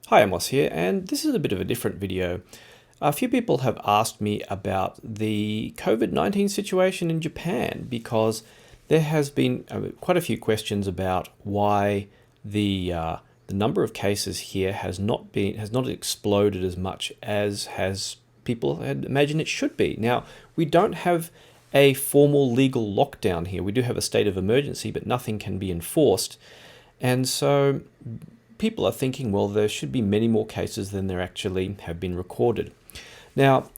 Hi, Amos here, and this is a bit of a different video. A few people have asked me about the COVID-19 situation in Japan because there has been quite a few questions about why the number of cases here has not exploded as much as people had imagined it should be. Now, we don't have a formal legal lockdown here. We do have a state of emergency, but nothing can be enforced. And so people are thinking, well, there should be many more cases than there actually have been recorded. Now,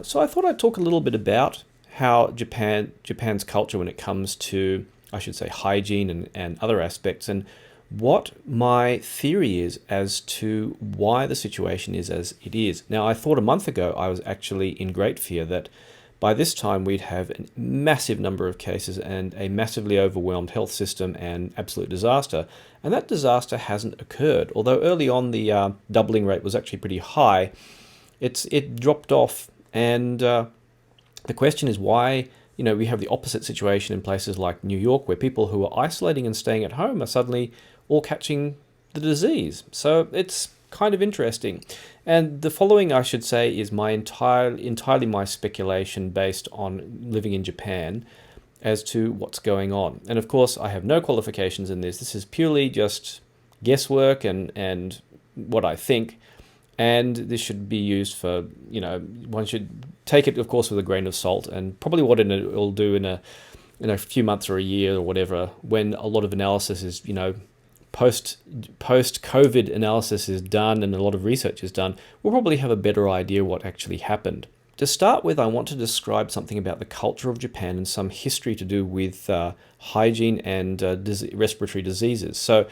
so I thought I'd talk a little bit about how Japan's culture when it comes to, I should say, hygiene and other aspects, and what my theory is as to why the situation is as it is. Now, I thought a month ago I was actually in great fear that by this time we'd have a massive number of cases and a massively overwhelmed health system and absolute disaster. And that disaster hasn't occurred. Although early on the doubling rate was actually pretty high, it dropped off. And the question is why we have the opposite situation in places like New York, where people who are isolating and staying at home are suddenly all catching the disease. So it's kind of interesting. And the following, I should say, is my entirely my speculation based on living in Japan as to what's going on. And of course, I have no qualifications in this. This is purely just guesswork and what I think. And this should be used for, one should take it, of course, with a grain of salt. And probably what it'll do in a few months or a year or whatever, when a lot of analysis is, post-COVID analysis is done and a lot of research is done, we'll probably have a better idea what actually happened. To start with, I want to describe something about the culture of Japan and some history to do with hygiene and respiratory diseases. So,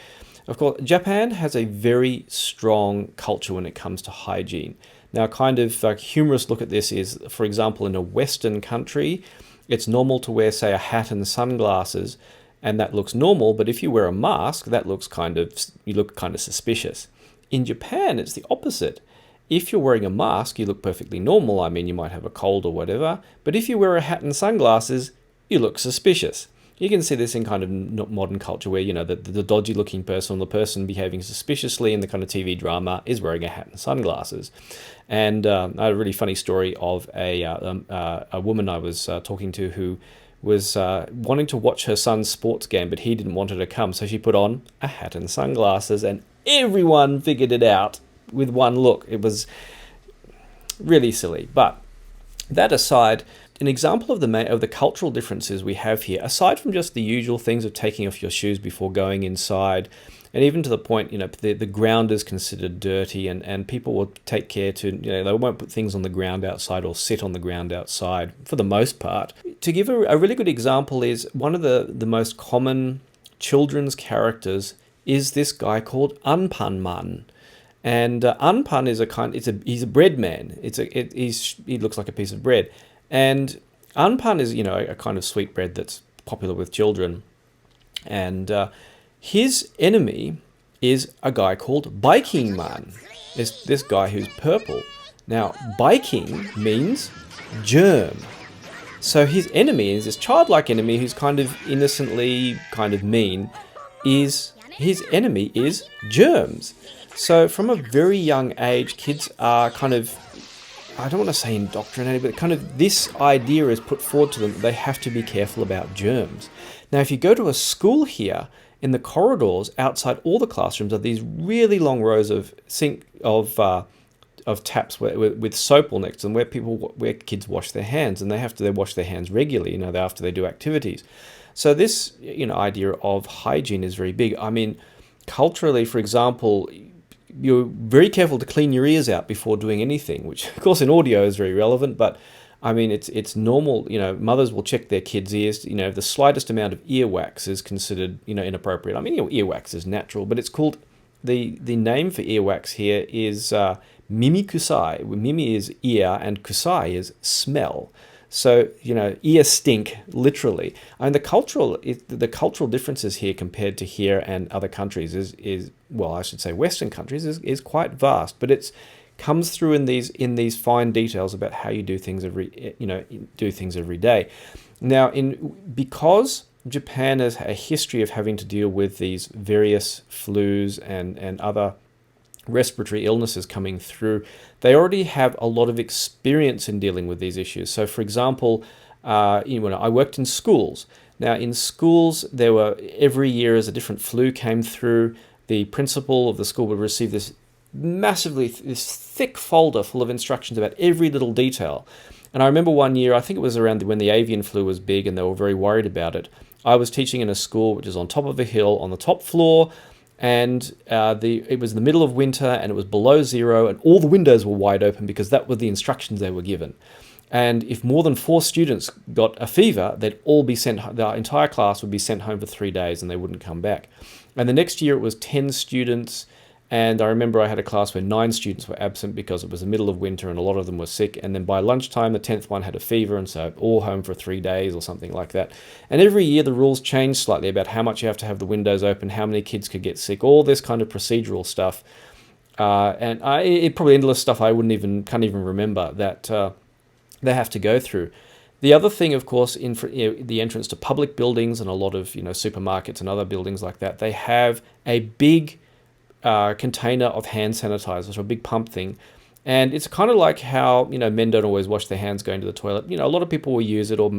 of course, Japan has a very strong culture when it comes to hygiene. Now, a kind of humorous look at this is, for example, in a Western country, it's normal to wear, say, a hat and sunglasses, and that looks normal, but if you wear a mask, you look kind of suspicious. In Japan, it's the opposite. If you're wearing a mask, you look perfectly normal. I mean, you might have a cold or whatever, but if you wear a hat and sunglasses, you look suspicious. You can see this in kind of modern culture where, the dodgy looking person or the person behaving suspiciously in the kind of TV drama is wearing a hat and sunglasses. And I had a really funny story of a woman I was talking to who was wanting to watch her son's sports game, but he didn't want her to come. So she put on a hat and sunglasses and everyone figured it out with one look. It was really silly. But that aside, an example of the cultural differences we have here, aside from just the usual things of taking off your shoes before going inside, and even to the point, the ground is considered dirty, and people will take care to, they won't put things on the ground outside or sit on the ground outside for the most part. To give a really good example is one of the most common children's characters is this guy called Anpanman. And Anpan is he's a bread man. He looks like a piece of bread. And Anpan is, a kind of sweet bread that's popular with children. And his enemy is a guy called Biking Man. This guy who's purple. Now, biking means germ. So his enemy is this childlike enemy who's kind of innocently kind of mean. His enemy is germs. So from a very young age, kids are kind of, I don't want to say indoctrinated, but kind of this idea is put forward to them that they have to be careful about germs. Now, if you go to a school here, in the corridors outside all the classrooms are these really long rows of taps with soap all next to them, where kids wash their hands, and they wash their hands regularly, after they do activities. So this, idea of hygiene is very big. I mean, culturally, for example, you're very careful to clean your ears out before doing anything, which of course in audio is very relevant, but I mean, it's normal, mothers will check their kids' ears, the slightest amount of earwax is considered, inappropriate. I mean, earwax is natural, but it's called, the name for earwax here is mimi kusai. Mimi is ear and kusai is smell. So, ear stink, literally. I mean, the cultural differences here compared to here and other countries is well, I should say Western countries is quite vast, but it's comes through in these fine details about how you do things every day. Now, because Japan has a history of having to deal with these various flus and other respiratory illnesses coming through, they already have a lot of experience in dealing with these issues. So, for example, when I worked in schools. Now, in schools, there were every year as a different flu came through, the principal of the school would receive this this thick folder full of instructions about every little detail. And I remember one year, I think it was around when the avian flu was big and they were very worried about it. I was teaching in a school which is on top of a hill on the top floor, and it was the middle of winter and it was below zero and all the windows were wide open because that were the instructions they were given. And if more than 4 students got a fever, they'd all be sent, the entire class would be sent home for 3 days and they wouldn't come back. And the next year it was 10 students. And I remember I had a class where 9 students were absent because it was the middle of winter and a lot of them were sick. And then by lunchtime, the 10th one had a fever, and so all home for 3 days or something like that. And every year the rules changed slightly about how much you have to have the windows open, how many kids could get sick, all this kind of procedural stuff. It probably endless stuff I can't even remember that they have to go through. The other thing, of course, in the entrance to public buildings and a lot of supermarkets and other buildings like that, they have a big container of hand sanitizer, so a big pump thing. And it's kind of like how, men don't always wash their hands going to the toilet. A lot of people will use it, or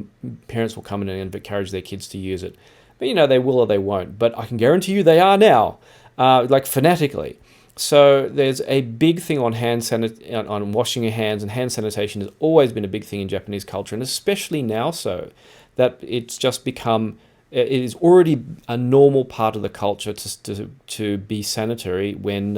parents will come in and encourage their kids to use it. But, they will or they won't. But I can guarantee you they are now, like fanatically. So there's a big thing on on washing your hands, and hand sanitation has always been a big thing in Japanese culture, and especially now so that it's just become, it is already a normal part of the culture to be sanitary when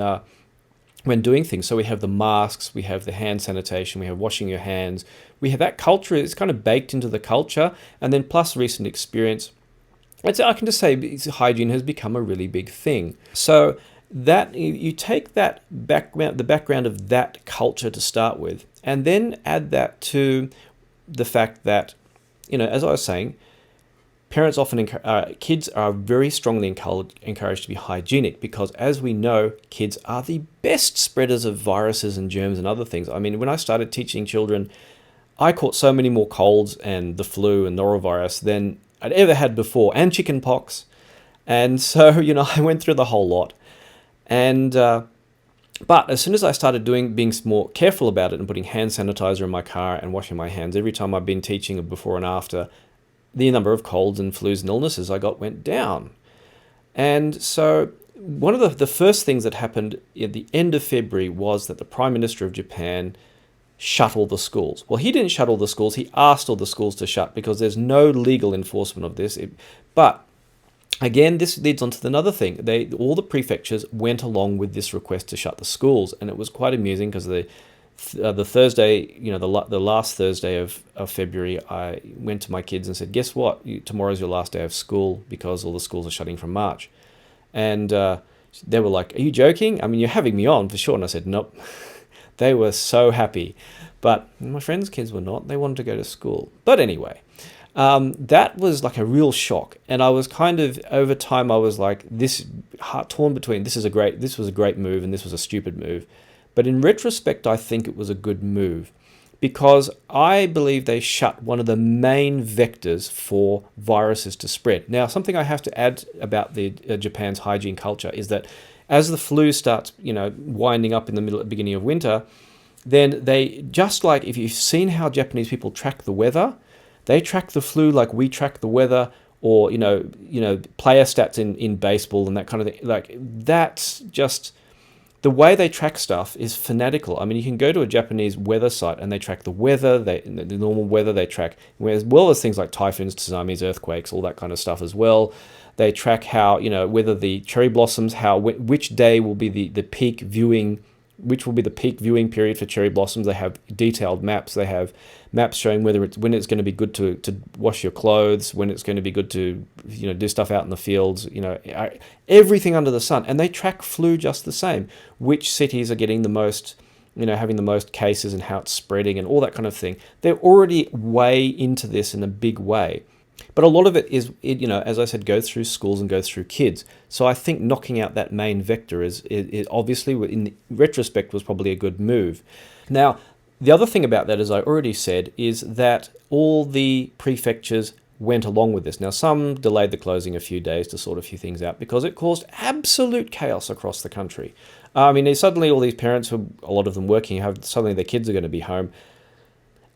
doing things. So we have the masks, we have the hand sanitation, we have washing your hands. We have that culture, it's kind of baked into the culture, and then plus recent experience. I can just say hygiene has become a really big thing. So that you take that background, the background of that culture to start with, and then add that to the fact that, as I was saying, parents often kids are very strongly encouraged to be hygienic because, as we know, kids are the best spreaders of viruses and germs and other things. I mean, when I started teaching children, I caught so many more colds and the flu and norovirus than I'd ever had before, and chicken pox. And so, I went through the whole lot. And but as soon as I started being more careful about it and putting hand sanitizer in my car and washing my hands every time I've been teaching before and after, the number of colds and flus and illnesses I got went down. And so one of the first things that happened at the end of February was that the Prime Minister of Japan shut all the schools. Well, he didn't shut all the schools. He asked all the schools to shut because there's no legal enforcement of this. But again, this leads on to another thing. All the prefectures went along with this request to shut the schools, and it was quite amusing because the Thursday, the last Thursday of February, I went to my kids and said, "Guess what? Tomorrow's your last day of school because all the schools are shutting from March." And they were like, "Are you joking? I mean, you're having me on for sure." And I said, "Nope." They were so happy, but my friends' kids were not. They wanted to go to school. But anyway. That was like a real shock, and I was kind of, over time I was like torn between this was a great move and this was a stupid move. But in retrospect, I think it was a good move because I believe they shut one of the main vectors for viruses to spread. Now, something I have to add about the Japan's hygiene culture is that as the flu starts, winding up in the beginning of winter, then they, just like if you've seen how Japanese people track the weather, they track the flu like we track the weather, or player stats in baseball and that kind of thing. Like, that's just the way they track stuff is fanatical. I mean, you can go to a Japanese weather site and they track the weather, the normal weather they track, as well as things like typhoons, tsunamis, earthquakes, all that kind of stuff as well. They track how, whether the cherry blossoms, which day will be the peak viewing, which will be the peak viewing period for cherry blossoms. They have detailed maps. They have maps showing when it's going to be good to wash your clothes, when it's going to be good to do stuff out in the fields, everything under the sun. And they track flu just the same. Which cities are getting the most, having the most cases and how it's spreading and all that kind of thing. They're already way into this in a big way. But a lot of it is, as I said, goes through schools and goes through kids. So I think knocking out that main vector is obviously, in retrospect, was probably a good move. Now, the other thing about that, as I already said, is that all the prefectures went along with this. Now, some delayed the closing a few days to sort a few things out because it caused absolute chaos across the country. I mean, suddenly all these parents, who a lot of them working, have suddenly their kids are going to be home.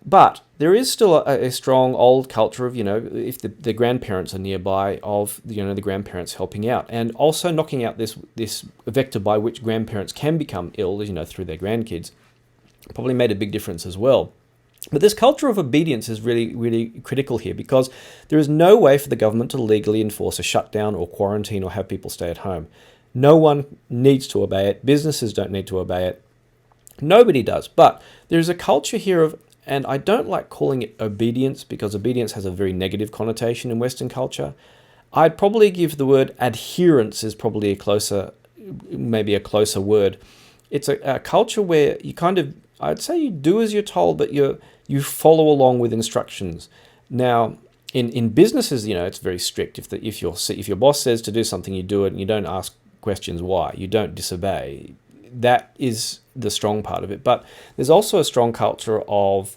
But there is still a strong old culture of, if the grandparents are nearby, of, the grandparents helping out, and also knocking out this vector by which grandparents can become ill, through their grandkids, probably made a big difference as well. But this culture of obedience is really, really critical here, because there is no way for the government to legally enforce a shutdown or quarantine or have people stay at home. No one needs to obey it. Businesses don't need to obey it. Nobody does. But there's a culture here of, and I don't like calling it obedience, because obedience has a very negative connotation in Western culture. I'd probably give the word adherence is probably maybe a closer word. It's a culture where you kind of, I'd say you do as you're told, but you follow along with instructions. Now, in businesses, it's very strict. If your boss says to do something, you do it, and you don't ask questions why. You don't disobey. That is the strong part of it. But there's also a strong culture of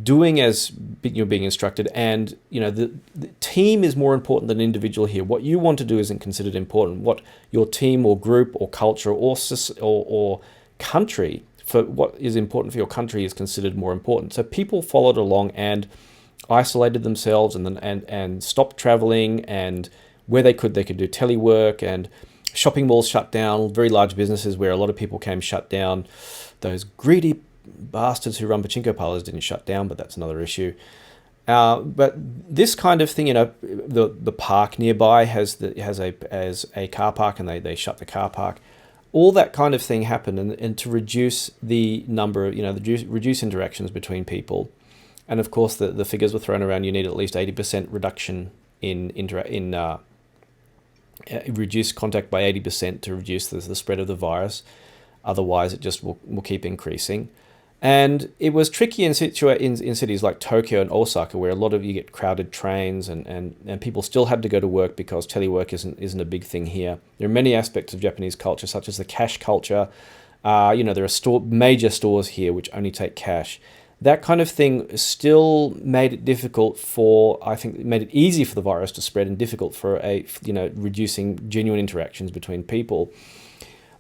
doing as you're being instructed, and the team is more important than individual here. What you want to do isn't considered important. What your team or group or culture or country, for what is important for your country, is considered more important. So people followed along and isolated themselves, and stopped traveling, and where they could do telework, and shopping malls shut down, very large businesses where a lot of people came shut down. Those greedy bastards who run pachinko parlors didn't shut down, but that's another issue. But this kind of thing, the park nearby has a car park, and they shut the car park. All that kind of thing happened, and to reduce the number, reduce interactions between people. And of course, the figures were thrown around. You need at least 80% reduction in reduce contact by 80% to reduce the spread of the virus. Otherwise, it just will keep increasing. And it was tricky in cities like Tokyo and Osaka, where a lot of you get crowded trains, and people still had to go to work because telework isn't a big thing here. There are many aspects of Japanese culture, such as the cash culture. There are major stores here which only take cash. That kind of thing still made it difficult made it easy for the virus to spread, and difficult for reducing genuine interactions between people.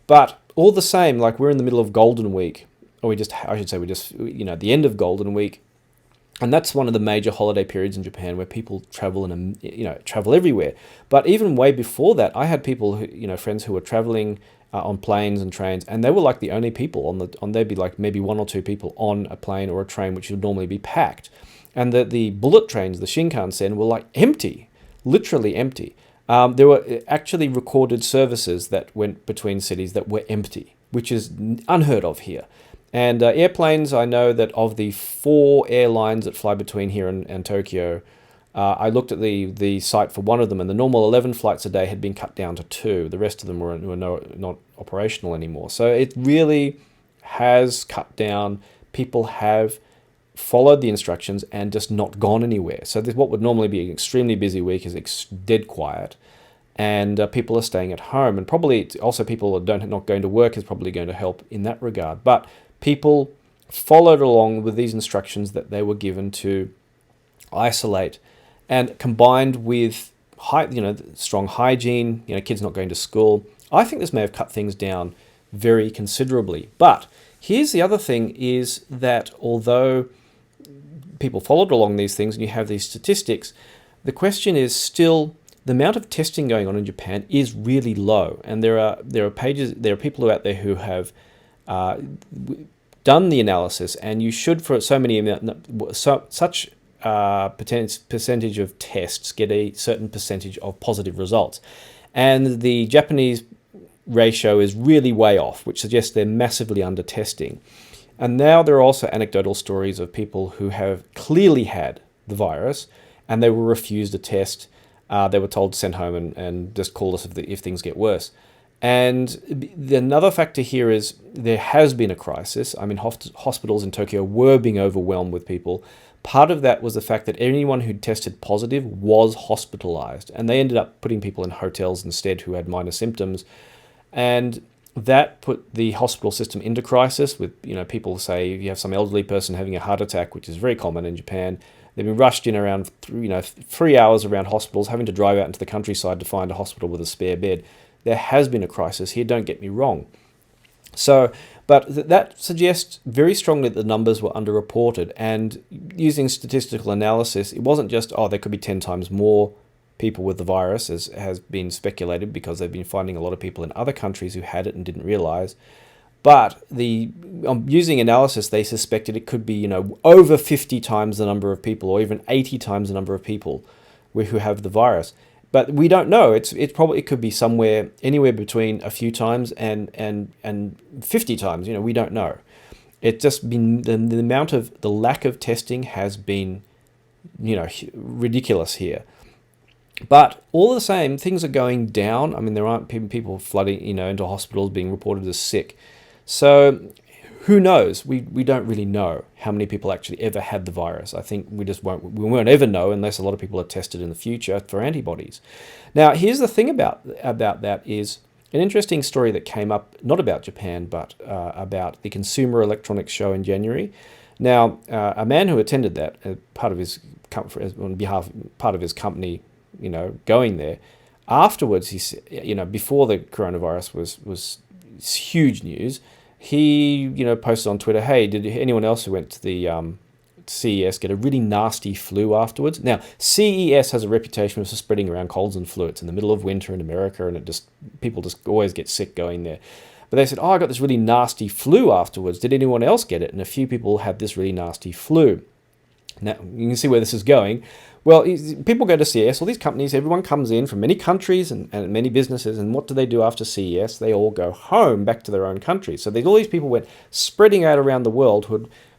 But all the same, like, we're in the middle of Golden Week, or we're just at the end of Golden Week, and that's one of the major holiday periods in Japan where people travel travel everywhere. But even way before that, I had people friends who were traveling on planes and trains, and they were like the only people there'd be like maybe one or two people on a plane or a train, which would normally be packed. And the bullet trains, the Shinkansen, were like empty, literally empty. There were actually recorded services that went between cities that were empty, which is unheard of here. And airplanes, I know that of the 4 airlines that fly between here and Tokyo, I looked at the site for one of them, and the normal 11 flights a day had been cut down to 2. The rest of them were not operational anymore. So it really has cut down. People have followed the instructions and just not gone anywhere. So what would normally be an extremely busy week is dead quiet, and people are staying at home. And probably also people not going to work is probably going to help in that regard. But people followed along with these instructions that they were given to isolate, and combined with strong hygiene, kids not going to school, I think this may have cut things down very considerably. But here's the other thing, is that although people followed along these things and you have these statistics, the question is still the amount of testing going on in Japan is really low. And there are people out there who have done the analysis, and you should, for such percentage of tests, get a certain percentage of positive results. And the Japanese ratio is really way off, which suggests they're massively under testing. And now there are also anecdotal stories of people who have clearly had the virus and they were refused a test. They were told to send home and just call us if things get worse. And another factor here is there has been a crisis. I mean, hospitals in Tokyo were being overwhelmed with people. Part of that was the fact that anyone who tested positive was hospitalized, and they ended up putting people in hotels instead who had minor symptoms. And that put the hospital system into crisis with, people say you have some elderly person having a heart attack, which is very common in Japan. They've been rushed in around, 3 hours around hospitals, having to drive out into the countryside to find a hospital with a spare bed. there has been a crisis here, don't get me wrong. So, but that suggests very strongly that the numbers were underreported, and using statistical analysis, it wasn't just, oh, there could be 10 times more people with the virus, as has been speculated, because they've been finding a lot of people in other countries who had it and didn't realize. But using analysis, they suspected it could be, over 50 times the number of people, or even 80 times the number of people who have the virus. But we don't know. It could be anywhere between a few times and 50 times. We don't know. It's just been the lack of testing has been, ridiculous here. But all the same, things are going down. I mean, there aren't people flooding, into hospitals being reported as sick. So who knows? We don't really know how many people actually ever had the virus. I think we won't ever know unless a lot of people are tested in the future for antibodies. Now, here's the thing about that is an interesting story that came up, not about Japan, but about the Consumer Electronics Show in January. Now, a man who attended that, part of his company, going there, afterwards, he said, before the coronavirus was huge news, he, posted on Twitter, hey, did anyone else who went to the CES get a really nasty flu afterwards? Now, CES has a reputation for spreading around colds and flu. It's in the middle of winter in America, and people just always get sick going there. But they said, oh, I got this really nasty flu afterwards. Did anyone else get it? And a few people had this really nasty flu. Now, you can see where this is going. Well, people go to CES, all these companies, everyone comes in from many countries and many businesses, and what do they do after CES? They all go home, back to their own countries. So all these people went spreading out around the world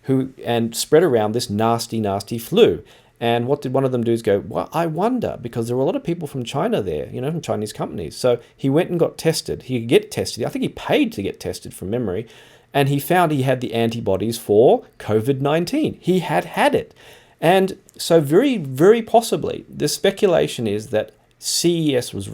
who spread around this nasty, nasty flu. And what did one of them do is go, well, I wonder, because there were a lot of people from China there, from Chinese companies. So he went and got tested. He could get tested. I think he paid to get tested from memory. And he found he had the antibodies for COVID-19. He had it. And so very, very possibly, the speculation is that CES was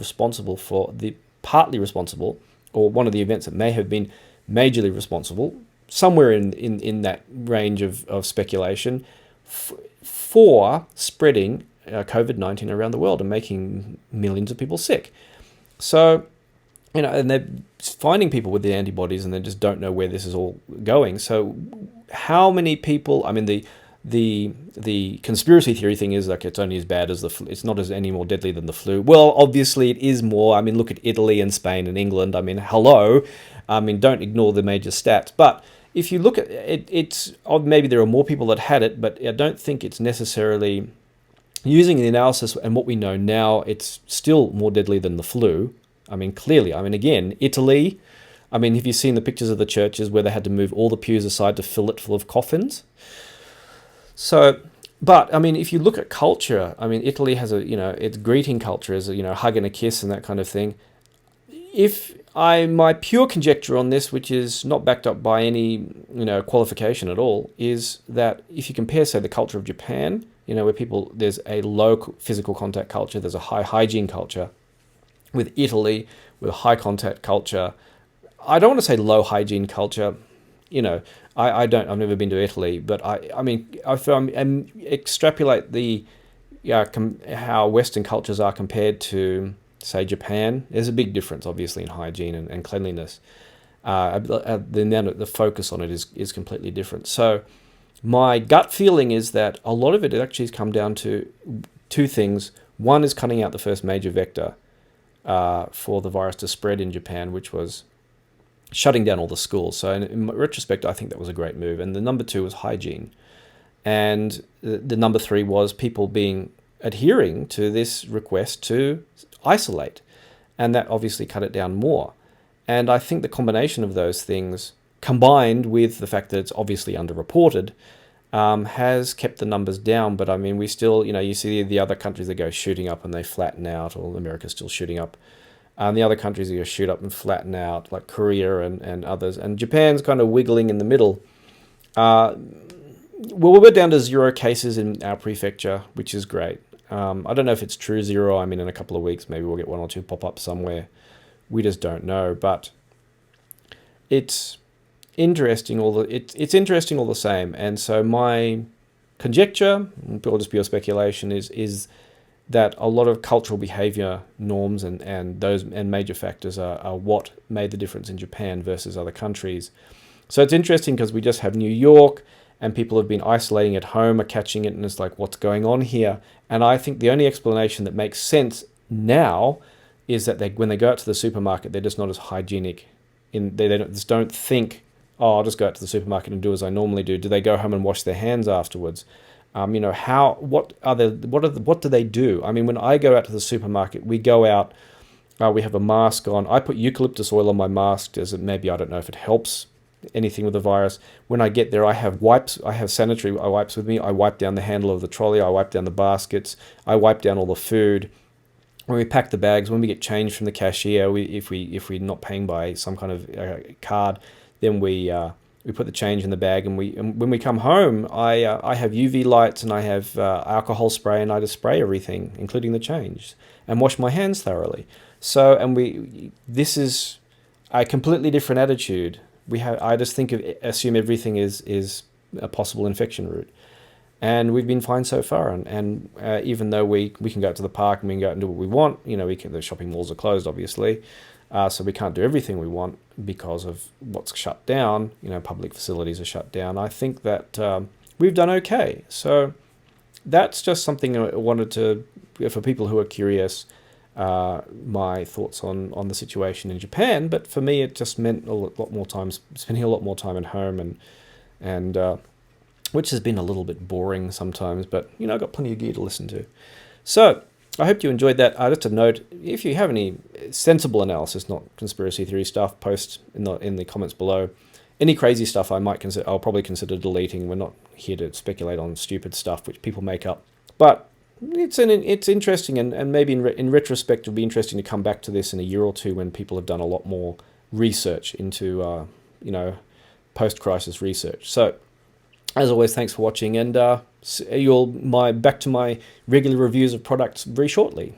partly responsible, or one of the events that may have been majorly responsible, somewhere in that range of speculation, for spreading COVID-19 around the world and making millions of people sick. So, and they're finding people with the antibodies, and they just don't know where this is all going. So how many people, the conspiracy theory thing is like it's only as bad as the flu. It's not any more deadly than the flu. Well, obviously it is more. Look at Italy and Spain and England. Hello. Don't ignore the major stats. But if you look at it, it's maybe there are more people that had it, but I don't think it's necessarily, using the analysis and what we know now, it's still more deadly than the flu. Clearly. Again, Italy. Have you seen the pictures of the churches where they had to move all the pews aside to fill it full of coffins? So, but if you look at culture, Italy has its greeting culture is a hug and a kiss and that kind of thing. My pure conjecture on this, which is not backed up by any qualification at all, is that if you compare, say, the culture of Japan, where there's a low physical contact culture, there's a high hygiene culture, with Italy, with a high contact culture. I don't want to say low hygiene culture. I've never been to Italy, but extrapolate how Western cultures are compared to, say, Japan. There's a big difference, obviously, in hygiene and cleanliness. The focus on it is completely different. So my gut feeling is that a lot of it actually has come down to two things. One is cutting out the first major vector for the virus to spread in Japan, which was shutting down all the schools. So in retrospect, I think that was a great move. And the number two was hygiene. And the number three was people adhering to this request to isolate. And that obviously cut it down more. And I think the combination of those things, combined with the fact that it's obviously underreported, has kept the numbers down. But we still, you see the other countries that go shooting up and they flatten out, or America's still shooting up. The other countries are going to shoot up and flatten out, like Korea and others. And Japan's kind of wiggling in the middle. We're down to 0 cases in our prefecture, which is great. I don't know if it's true 0. In a couple of weeks, maybe we'll get 1 or 2 pop up somewhere. We just don't know. But it's interesting. It's interesting all the same. And so my conjecture, or just pure speculation, is that a lot of cultural behavior norms and those and major factors are what made the difference in Japan versus other countries. So it's interesting because we just have New York and people have been isolating at home, are catching it, and it's like, what's going on here? And I think the only explanation that makes sense now is that when they go out to the supermarket, they're just not as hygienic. They just don't think, oh, I'll just go out to the supermarket and do as I normally do. Do they go home and wash their hands afterwards? What do they do? I mean, when I go out to the supermarket, we go out, we have a mask on. I put eucalyptus oil on my mask, maybe, I don't know if it helps anything with the virus. When I get there, I have wipes. I have sanitary wipes with me. I wipe down the handle of the trolley. I wipe down the baskets. I wipe down all the food. When we pack the bags, when we get change from the cashier, if we're not paying by some kind of card, then we put the change in the bag, and when we come home, I have UV lights and I have alcohol spray, and I just spray everything, including the change, and wash my hands thoroughly. So, this is a completely different attitude. I just assume everything is a possible infection route. And we've been fine so far. And even though we can go out to the park and we can go out and do what we want, the shopping malls are closed, obviously. So we can't do everything we want because of what's shut down. Public facilities are shut down. I think that we've done okay. So that's just something I wanted to, for people who are curious, my thoughts on the situation in Japan. But for me, it just meant spending a lot more time at home, and which has been a little bit boring sometimes. But I've got plenty of gear to listen to. So I hope you enjoyed that. Just a note: if you have any sensible analysis, not conspiracy theory stuff, post in the comments below. Any crazy stuff I'll probably consider deleting. We're not here to speculate on stupid stuff which people make up. But it's interesting, and maybe in retrospect it'll be interesting to come back to this in a year or two when people have done a lot more research into post-crisis research. So as always, thanks for watching, and back to my regular reviews of products very shortly.